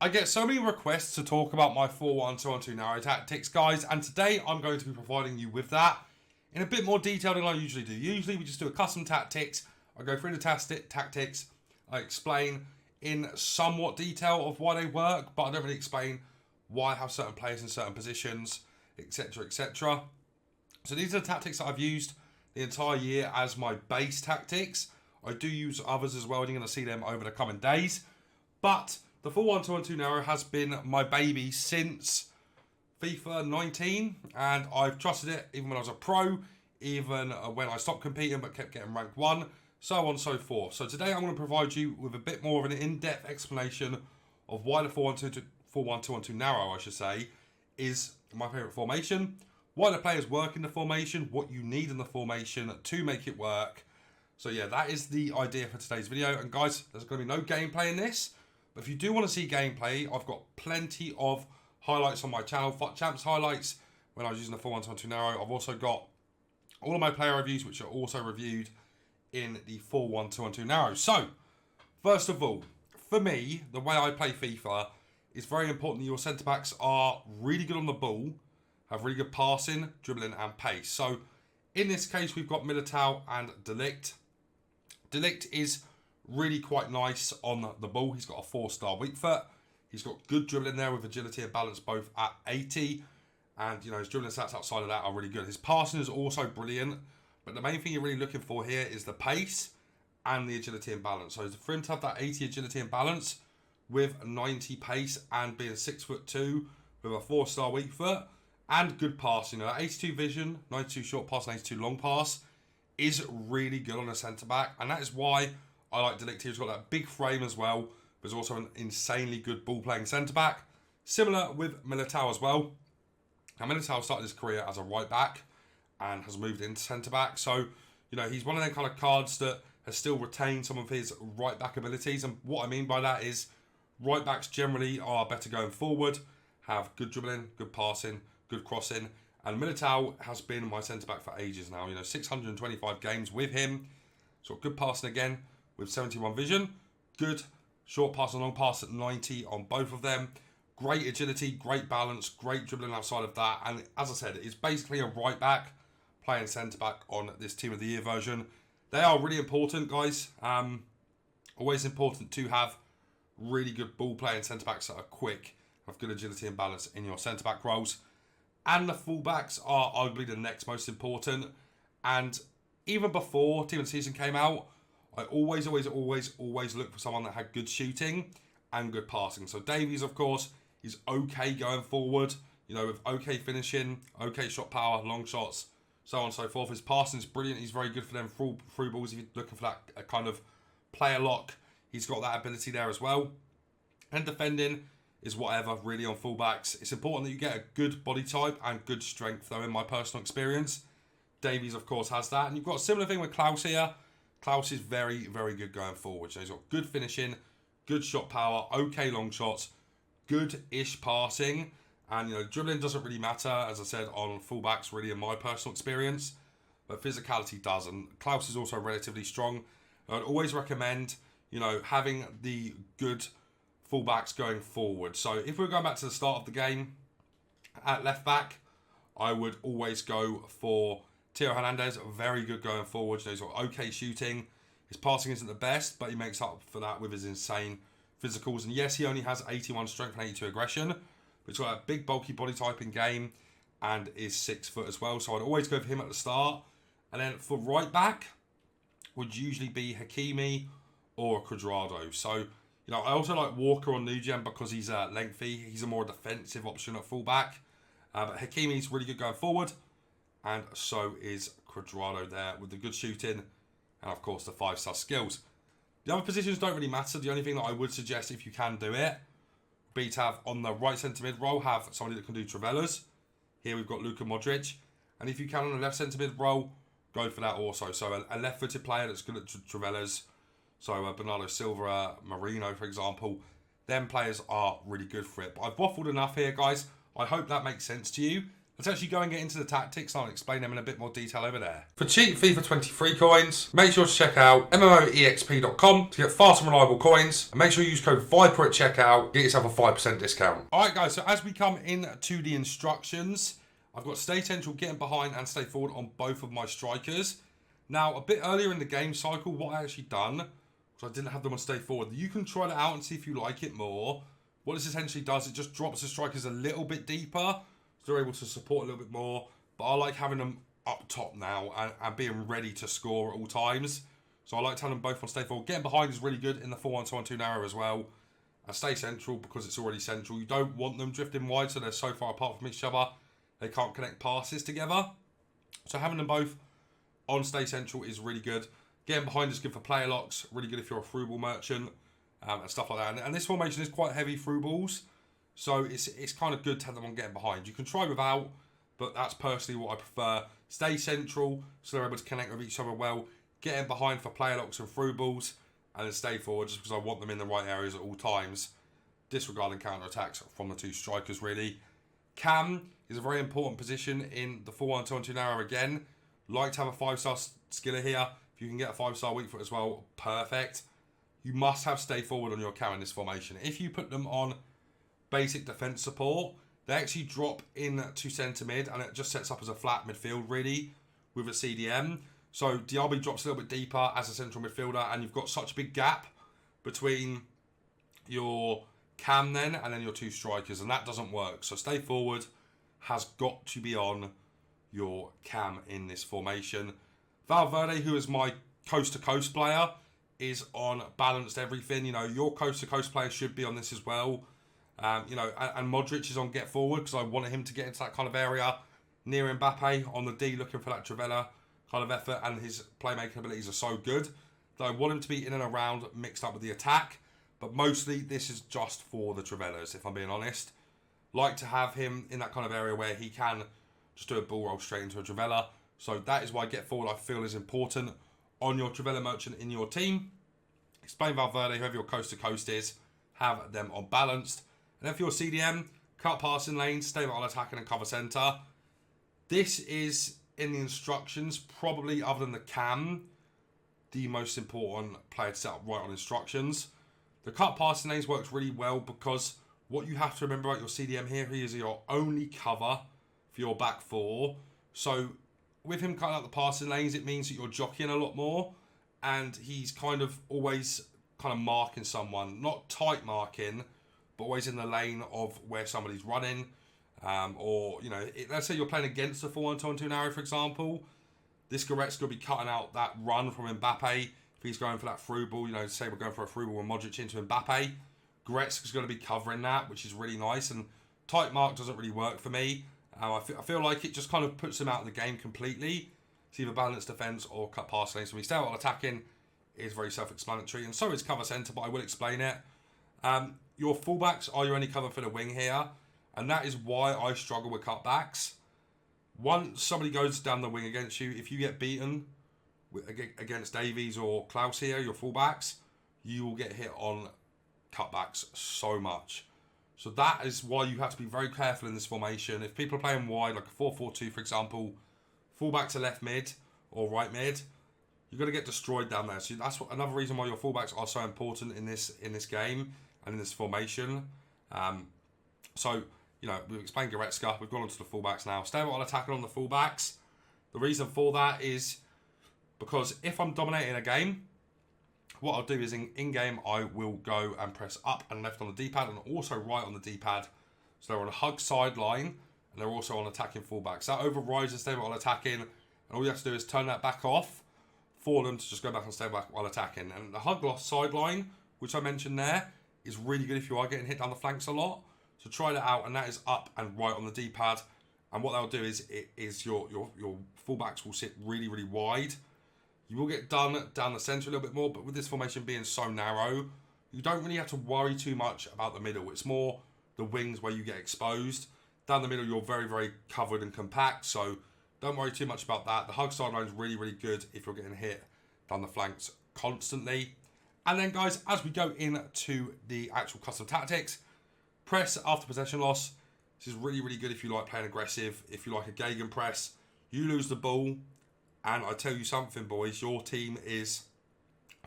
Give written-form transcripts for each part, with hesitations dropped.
I get so many requests to talk about my 4-1-2-1-2 narrow tactics, guys, and today I'm going to be providing you with that in a bit more detail than I usually do. Usually we just do a custom tactics, I go through the tactics, I explain in somewhat detail of why they work, but I don't really explain why I have certain players in certain positions, etc, etc. So these are the tactics that I've used the entire year as my base tactics. I do use others as well, and you're going to see them over the coming days. But the 4-1-2-1-2 narrow has been my baby since FIFA 19, and I've trusted it even when I was a pro, even when I stopped competing but kept getting rank 1, so on and so forth. So today I'm going to provide you with a bit more of an in-depth explanation of why the 4-1-2-1-2 narrow, I should say, is my favourite formation, why the players work in the formation, what you need in the formation to make it work. So yeah, that is the idea for today's video. And guys, there's going to be no gameplay in this, but if you do want to see gameplay, I've got plenty of highlights on my channel, FUT Champs highlights when I was using the 4-1-2-1-2 narrow. I've also got all of my player reviews, which are also reviewed in the 4-1-2-1-2 narrow. So, first of all, for me, the way I play FIFA, it's very important that your centre-backs are really good on the ball, have really good passing, dribbling and pace. So, in this case, we've got Militao and De Ligt. De Ligt is really quite nice on the ball. He's got a 4-star weak foot. He's got good dribbling there with agility and balance both at 80. And, you know, his dribbling stats outside of that are really good. His passing is also brilliant. But the main thing you're really looking for here is the pace and the agility and balance. So for him to have that 80 agility and balance with 90 pace and being 6'2" with a 4-star weak foot and good pass, you know, 82 vision, 92 short pass and 82 long pass is really good on a centre-back. And that is why I like De Ligt. He's got that big frame as well, but he's also an insanely good ball-playing centre-back. Similar with Militao as well. Now, Militao started his career as a right-back and has moved into centre-back. So, you know, he's one of them kind of cards that has still retained some of his right-back abilities. And what I mean by that is right-backs generally are better going forward, have good dribbling, good passing, good crossing. And Militao has been my centre-back for ages now. You know, 625 games with him. So good passing again with 71 vision. Good short pass and long pass at 90 on both of them. Great agility, great balance, great dribbling outside of that. And as I said, it's basically a right back playing centre back on this Team of the Year version. They are really important, guys. Always important to have really good ball playing centre backs that are quick, have good agility and balance in your centre back roles. And the fullbacks are arguably the next most important. And even before Team of the Season came out, I always look for someone that had good shooting and good passing. So Davies, of course, is okay going forward, you know, with okay finishing, okay shot power, long shots, so on and so forth. His passing is brilliant. He's very good for them through balls. If you're looking for that kind of player lock, he's got that ability there as well. And defending is whatever, really, on fullbacks. It's important that you get a good body type and good strength, though, in my personal experience. Davies, of course, has that. And you've got a similar thing with Klaus here. Klaus is very, very good going forward. So he's got good finishing, good shot power, okay long shots, good-ish passing. And, you know, dribbling doesn't really matter, as I said, on fullbacks, really, in my personal experience. But physicality does. And Klaus is also relatively strong. I'd always recommend, you know, having the good fullbacks going forward. So if we're going back to the start of the game, at left back, I would always go for Theo Hernandez. Very good going forward. You know, he's got okay shooting. His passing isn't the best, but he makes up for that with his insane physicals. And yes, he only has 81 strength and 82 aggression, but he's got a big bulky body type in game and is 6 foot as well. So I'd always go for him at the start. And then for right back would usually be Hakimi or Cuadrado. So, you know, I also like Walker or Nugent because he's lengthy. He's a more defensive option at fullback. But Hakimi's really good going forward. And so is Cuadrado there with the good shooting and, of course, the 5-star skills. The other positions don't really matter. The only thing that I would suggest, if you can do it, would be to have on the right centre mid role, have somebody that can do Travellas. Here we've got Luka Modric. And if you can on the left centre mid role, go for that also. So a left-footed player that's good at Travellas. So Bernardo Silva, Marino, for example. Them players are really good for it. But I've waffled enough here, guys. I hope that makes sense to you. Let's actually go and get into the tactics and I'll explain them in a bit more detail over there. For cheap FIFA 23 coins, make sure to check out MMOEXP.com to get fast and reliable coins. And make sure you use code VIPER at checkout, get yourself a 5% discount. Alright guys, so as we come into the instructions, I've got stay central, getting behind and stay forward on both of my strikers. Now, a bit earlier in the game cycle, what I actually done, because I didn't have them on stay forward, you can try that out and see if you like it more. What this essentially does, it just drops the strikers a little bit deeper. They're able to support a little bit more, but I like having them up top now and being ready to score at all times. So I like to have them both on stay forward. Getting behind is really good in the 4-1-2-1-2 narrow as well. And stay central because it's already central. You don't want them drifting wide so they're so far apart from each other they can't connect passes together. So having them both on stay central is really good. Getting behind is good for player locks, really good if you're a through ball merchant and stuff like that. And this formation is quite heavy through balls. So it's kind of good to have them on getting behind. You can try without, but that's personally what I prefer. Stay central, so they're able to connect with each other well. Getting behind for player locks and through balls, and then stay forward just because I want them in the right areas at all times. Disregarding counter-attacks from the two strikers, really. Cam is a very important position in the 4-1-2-1-2 narrow again. Like to have a 5-star skiller here. If you can get a 5-star weak foot as well, perfect. You must have stay forward on your cam in this formation. If you put them on basic defense support, they actually drop in to centre mid and it just sets up as a flat midfield really with a CDM. So Diaby drops a little bit deeper as a central midfielder and you've got such a big gap between your cam then and then your two strikers, and that doesn't work. So stay forward has got to be on your cam in this formation. Valverde, who is my coast to coast player, is on balanced everything. You know, your coast to coast player should be on this as well. You know, and Modric is on get forward because I wanted him to get into that kind of area near Mbappe on the D, looking for that Trivela kind of effort, and his playmaking abilities are so good that I want him to be in and around mixed up with the attack, but mostly this is just for the Trivelas, if I'm being honest. Like to have him in that kind of area where he can just do a ball roll straight into a Trivela, so that is why get forward I feel is important on your Trivela merchant in your team. Explain Valverde, whoever your coast to coast is, have them on balanced. And then for your CDM, cut passing lanes, stay on attacking and cover centre. This is, in the instructions, probably other than the cam, the most important player to set up right on instructions. The cut passing lanes works really well because what you have to remember about your CDM here, he is your only cover for your back four. So with him cutting out the passing lanes, it means that you're jockeying a lot more and he's kind of always kind of marking someone, not tight marking, but always in the lane of where somebody's running. Or, you know, let's say you're playing against the 4-1-2-1-2 narrow, for example. This Goretzka will be cutting out that run from Mbappe. If he's going for that through ball, you know, say we're going for a through ball with Modric into Mbappe, Goretzka's going to be covering that, which is really nice. And tight mark doesn't really work for me. I feel like it just kind of puts him out of the game completely. It's either balanced defence or cut pass lanes. So when you stay out attacking, it's very self-explanatory. And so is cover centre, but I will explain it. Your fullbacks are your only cover for the wing here, and that is why I struggle with cutbacks. Once somebody goes down the wing against you, if you get beaten against Davies or Klaus here, your fullbacks, you will get hit on cutbacks so much. So that is why you have to be very careful in this formation. If people are playing wide, like a 4-4-2 for example, fullbacks are left mid or right mid, you're going to get destroyed down there. So that's another reason why your fullbacks are so important in this game and in this formation. So, you know, we've explained Goretzka. We've gone on to the fullbacks now. Stay on attacking on the fullbacks. The reason for that is because if I'm dominating a game, what I'll do is in-game I will go and press up and left on the D-pad and also right on the D-pad. So they're on a hug sideline and they're also on attacking fullbacks. That overrides the stay on attacking, and all you have to do is turn that back off for them to just go back and stay back while attacking. And the hug loss sideline, which I mentioned there, is really good if you are getting hit down the flanks a lot. So try that out, and that is up and right on the D-pad. And what that'll do is your fullbacks will sit really, really wide. You will get done down the centre a little bit more, but with this formation being so narrow, you don't really have to worry too much about the middle. It's more the wings where you get exposed. Down the middle, you're very, very covered and compact, so don't worry too much about that. The hug sideline is really, really good if you're getting hit down the flanks constantly. And then, guys, as we go into the actual custom tactics, press after possession loss. This is really, really good if you like playing aggressive. If you like a gegenpress, you lose the ball, and I tell you something, boys, your team is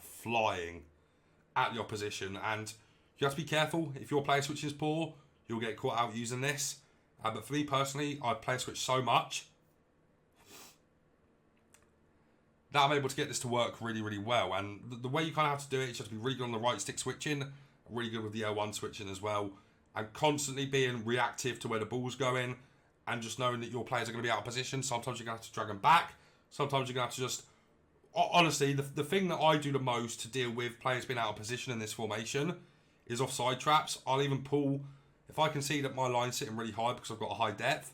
flying at the opposition, and you have to be careful. If your player switch is poor, you'll get caught out using this. But for me personally, I player switch so much that I'm able to get this to work really, really well. And the way you kind of have to do it is just to be really good on the right stick switching, really good with the L1 switching as well, and constantly being reactive to where the ball's going, and just knowing that your players are going to be out of position. Sometimes you're going to have to drag them back. Sometimes you're going to have to just... Honestly, the thing that I do the most to deal with players being out of position in this formation is offside traps. I'll even pull... If I can see that my line's sitting really high because I've got a high depth,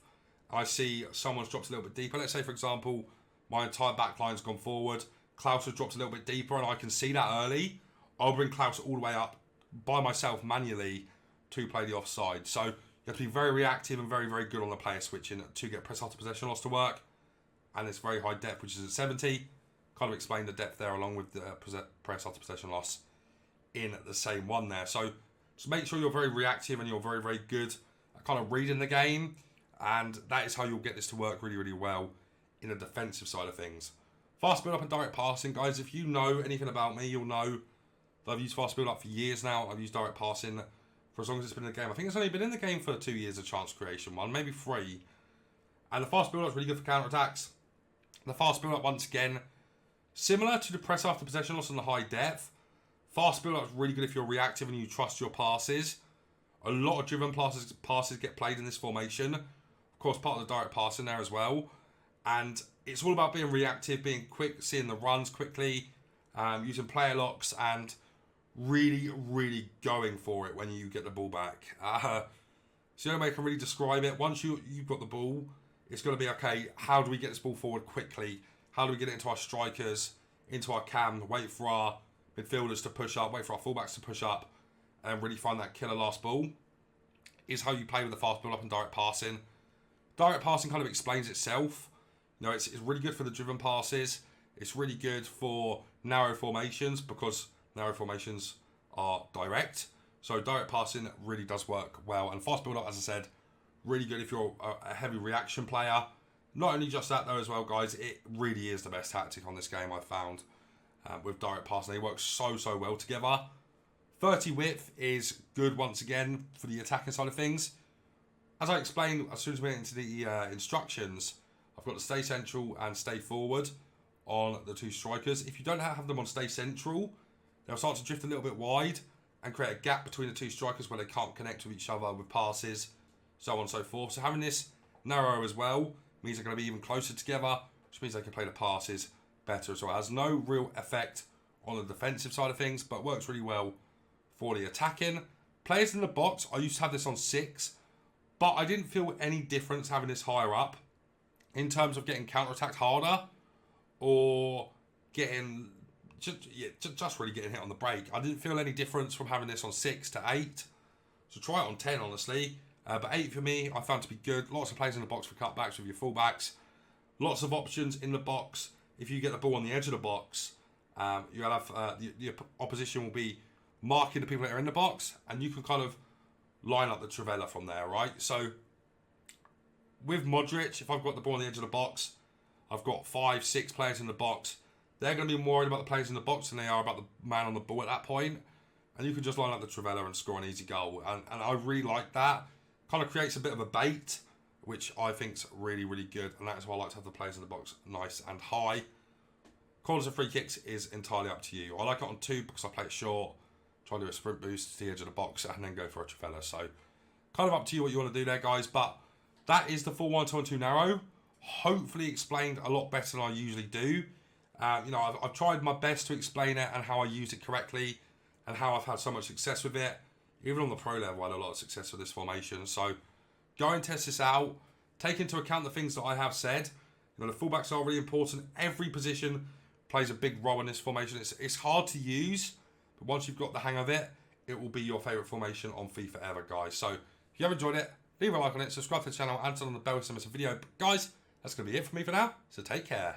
I see someone's dropped a little bit deeper. Let's say, for example, my entire back line's gone forward. Klaus has dropped a little bit deeper, and I can see that early. I'll bring Klaus all the way up by myself manually to play the offside. So you have to be very reactive and very, very good on the player switching to get press after possession loss to work. And it's very high depth, which is at 70. Kind of explain the depth there along with the press after possession loss in the same one there. So just make sure you're very reactive and you're very, very good at kind of reading the game. And that is how you'll get this to work really, really well in the defensive side of things. Fast build up and direct passing, guys. If you know anything about me, you'll know that I've used fast build up for years now. I've used direct passing for as long as it's been in the game. I think it's only been in the game for 2 years, a chance creation one, maybe 3. And the fast build up is really good for counter attacks. The fast build up, once again, similar to the press after possession loss and the high depth. Fast build up is really good if you're reactive and you trust your passes. A lot of driven passes get played in this formation. Of course, part of the direct passing there as well. And it's all about being reactive, being quick, seeing the runs quickly, using player locks, and really, really going for it when you get the ball back. So the only way I can really describe it, once you've got the ball, it's going to be, okay, how do we get this ball forward quickly? How do we get it into our strikers, into our cam, wait for our midfielders to push up, wait for our fullbacks to push up, and really find that killer last ball, is how you play with the fast build-up and direct passing. Direct passing kind of explains itself. You know, it's really good for the driven passes. It's really good for narrow formations because narrow formations are direct. So direct passing really does work well. And fast build-up, as I said, really good if you're a heavy reaction player. Not only just that, though, as well, guys, it really is the best tactic on this game, I've found, with direct passing. They work so, so well together. 30 width is good, once again, for the attacking side of things. As I explained, as soon as we get into the instructions, I've got the stay central and stay forward on the two strikers. If you don't have them on stay central, they'll start to drift a little bit wide and create a gap between the two strikers where they can't connect with each other with passes, so on and so forth. So having this narrow as well means they're going to be even closer together, which means they can play the passes better as well. It has no real effect on the defensive side of things, but works really well for the attacking. Players in the box, I used to have this on 6, but I didn't feel any difference having this higher up in terms of getting counter-attacked harder or getting, just really getting hit on the break. I didn't feel any difference from having this on 6 to 8. So try it on 10, honestly. But 8 for me, I found to be good. Lots of players in the box for cutbacks with your fullbacks. Lots of options in the box. If you get the ball on the edge of the box, you'll have the opposition will be marking the people that are in the box, and you can kind of line up the Trivela from there, right? So with Modric, if I've got the ball on the edge of the box, I've got 5, 6 players in the box. They're going to be more worried about the players in the box than they are about the man on the ball at that point. And you can just line up the Trivela and score an easy goal. And I really like that. Kind of creates a bit of a bait, which I think's really, really good. And that's why I like to have the players in the box nice and high. Corners and free kicks is entirely up to you. I like it on 2 because I play it short, try and do a sprint boost to the edge of the box, and then go for a Trivela. So kind of up to you what you want to do there, guys. But that is the full 1-2-1-2 narrow. Hopefully explained a lot better than I usually do. You know, I've tried my best to explain it and how I use it correctly and how I've had so much success with it. Even on the pro level, I had a lot of success with this formation. So go and test this out. Take into account the things that I have said. You know, the fullbacks are really important. Every position plays a big role in this formation. It's hard to use, but once you've got the hang of it, it will be your favourite formation on FIFA ever, guys. So if you have enjoyed it, leave a like on it, subscribe to the channel, and turn on the bell to miss a video. But guys, that's going to be it for me for now. So take care.